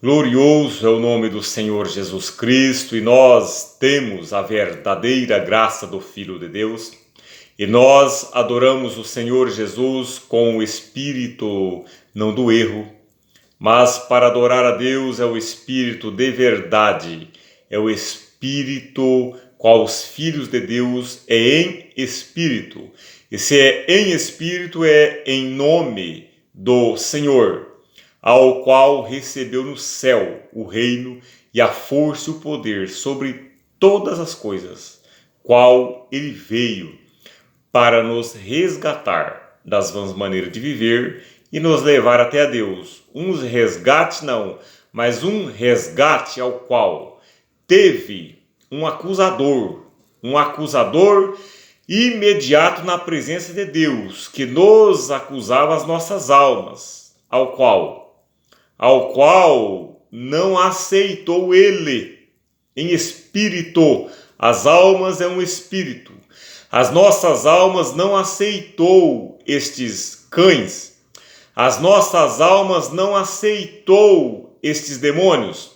Glorioso é o nome do Senhor Jesus Cristo, e nós temos a verdadeira graça do Filho de Deus, e nós adoramos o Senhor Jesus com o espírito não do erro, mas para adorar a Deus é o espírito de verdade, é o espírito qual os filhos de Deus é em espírito. E se é em espírito, é em nome do Senhor, ao qual recebeu no céu o reino e a força e o poder sobre todas as coisas, qual ele veio para nos resgatar das vãs maneiras de viver e nos levar até a Deus. Um resgate não, mas um resgate ao qual teve um acusador imediato na presença de Deus, que nos acusava as nossas almas, ao qual não aceitou ele em espírito. As almas é um espírito. As nossas almas não aceitou estes cães. As nossas almas não aceitou estes demônios.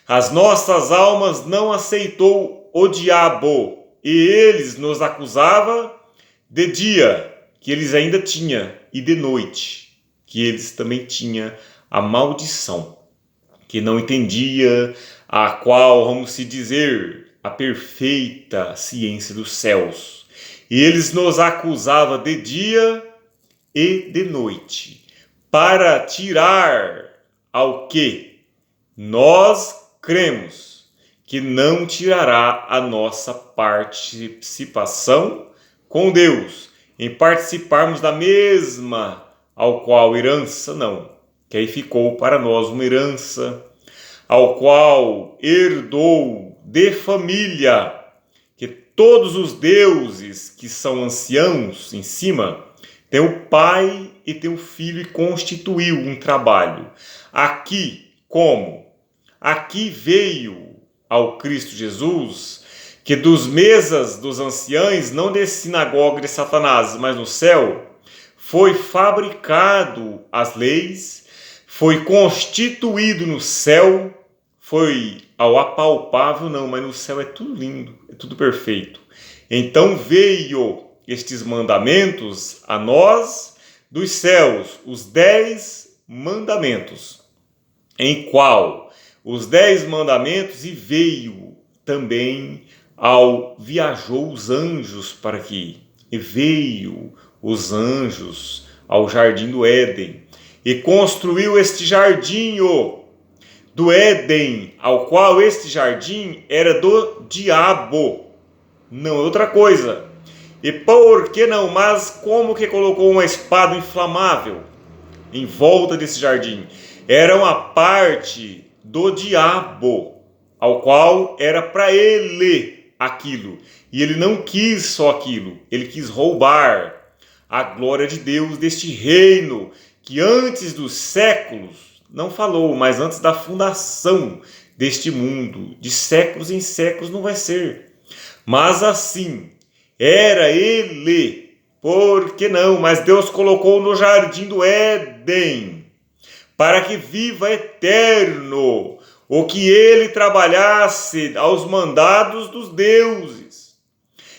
As nossas almas não aceitou o diabo. E eles nos acusavam de dia, que eles ainda tinham, e de noite, que eles também tinham a maldição, que não entendia a qual, vamos se dizer, a perfeita ciência dos céus. E eles nos acusavam de dia e de noite, para tirar ao que nós cremos que não tirará a nossa participação com Deus, em participarmos da mesma, ao qual herança não, que aí ficou para nós uma herança, ao qual herdou de família, que todos os deuses que são anciãos em cima, tem o pai e tem o filho, e constituiu um trabalho. Aqui, como? Aqui veio ao Cristo Jesus, que dos mesas dos anciães, não de sinagoga de Satanás, mas no céu, foi fabricado as leis, foi constituído no céu, foi ao apalpável não, mas no céu é tudo lindo, é tudo perfeito. Então veio estes mandamentos a nós dos céus, os 10 mandamentos, em qual os 10 mandamentos, e veio também viajou os anjos para aqui, e veio os anjos ao jardim do Éden, e construiu este jardim do Éden, ao qual este jardim era do diabo, não é outra coisa. E por que não? Mas como que colocou uma espada inflamável em volta desse jardim? Era uma parte do diabo, ao qual era para ele aquilo. E ele não quis só aquilo, ele quis roubar a glória de Deus deste reino, que antes dos séculos, não falou, mas antes da fundação deste mundo, de séculos em séculos não vai ser. Mas assim, era ele, por que não? Mas Deus colocou no jardim do Éden, para que viva eterno, o que ele trabalhasse aos mandados dos deuses.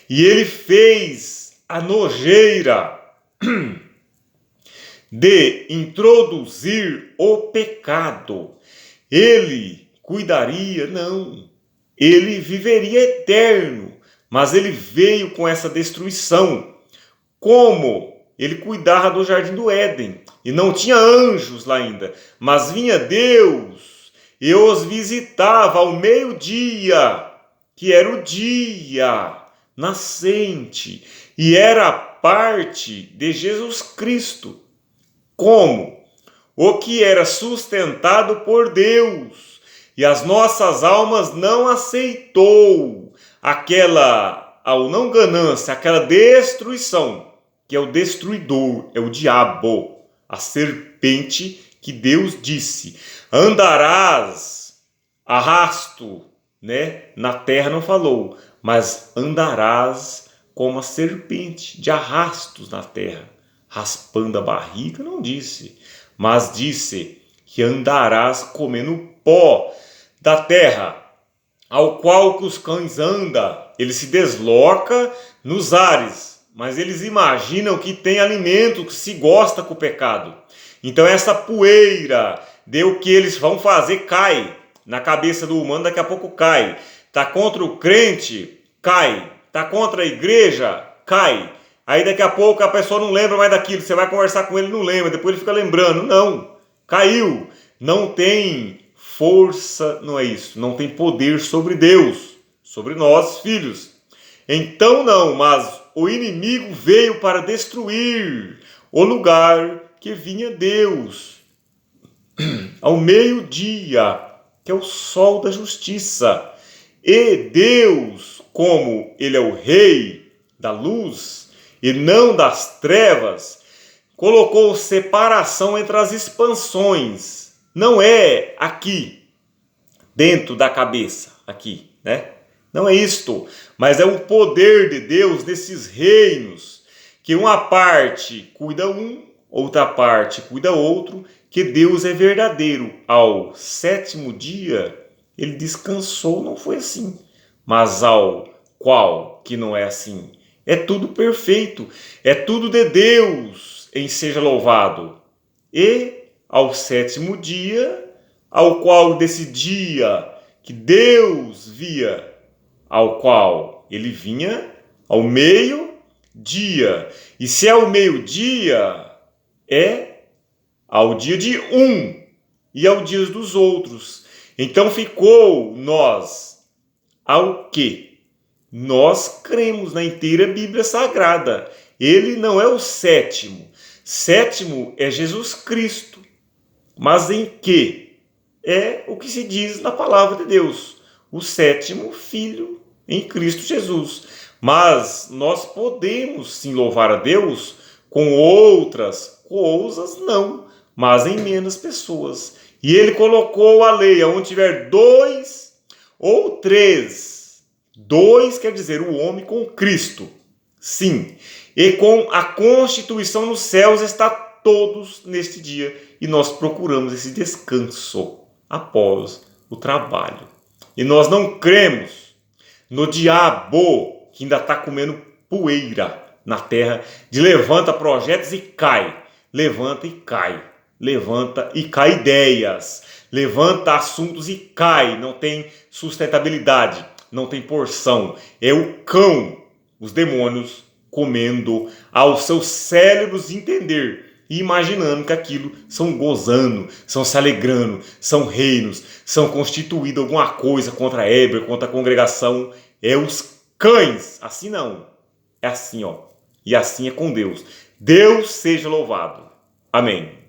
E ele fez a nojeira de introduzir o pecado. Ele cuidaria? Não. Ele viveria eterno, mas ele veio com essa destruição. Como? Ele cuidava do jardim do Éden, e não tinha anjos lá ainda, mas vinha Deus e os visitava ao meio-dia, que era o dia nascente, e era a parte de Jesus Cristo. Como? O que era sustentado por Deus, e as nossas almas não aceitou aquela, ao não ganância, aquela destruição, que é o destruidor, é o diabo, a serpente que Deus disse, andarás arrasto, né? Na terra não falou, mas andarás como a serpente, de arrastos na terra, raspando a barriga, não disse, mas disse que andarás comendo pó da terra, ao qual que os cães andam. Ele se desloca nos ares, mas eles imaginam que tem alimento, que se gosta com o pecado. Então essa poeira deu que eles vão fazer, cai na cabeça do humano, daqui a pouco cai. Tá contra o crente, cai. Tá contra a igreja, cai. Aí daqui a pouco a pessoa não lembra mais daquilo, você vai conversar com ele, não lembra, depois ele fica lembrando. Não, caiu. Não tem força, não é isso, não tem poder sobre Deus, sobre nós, filhos. Então não, mas o inimigo veio para destruir o lugar que vinha Deus. Ao meio-dia, que é o sol da justiça. E Deus, como Ele é o Rei da luz e não das trevas, colocou separação entre as expansões. Não é aqui, dentro da cabeça, aqui, né? Não é isto, mas é o poder de Deus nesses reinos, que uma parte cuida um, outra parte cuida outro, que Deus é verdadeiro. Ao sétimo dia, ele descansou, não foi assim. Mas ao qual que não é assim? É tudo perfeito, é tudo de Deus, em seja louvado. E ao sétimo dia, ao qual desse dia que Deus via, ao qual ele vinha, ao meio-dia. E se é ao meio-dia, é ao dia de um e ao dia dos outros. Então ficou nós ao quê? Nós cremos na inteira Bíblia Sagrada. Ele não é o sétimo. Sétimo é Jesus Cristo. Mas em que? É o que se diz na palavra de Deus. O sétimo filho em Cristo Jesus. Mas nós podemos sim louvar a Deus com outras coisas, não, mas em menos pessoas. E ele colocou a lei, onde tiver dois ou três. Dois quer dizer o homem com Cristo. Sim. E com a constituição nos céus está todos neste dia. E nós procuramos esse descanso após o trabalho. E nós não cremos no diabo que ainda está comendo poeira na terra, de levanta projetos e cai, levanta e cai, levanta e cai ideias, levanta assuntos e cai, não tem sustentabilidade, não tem porção. É o cão, os demônios comendo aos seus cérebros entender e imaginando que aquilo são gozando, são se alegrando, são reinos, são constituídos alguma coisa contra a Hébria, contra a congregação. É os cães, assim não, é assim, ó. E assim é com Deus. Deus seja louvado. Amém.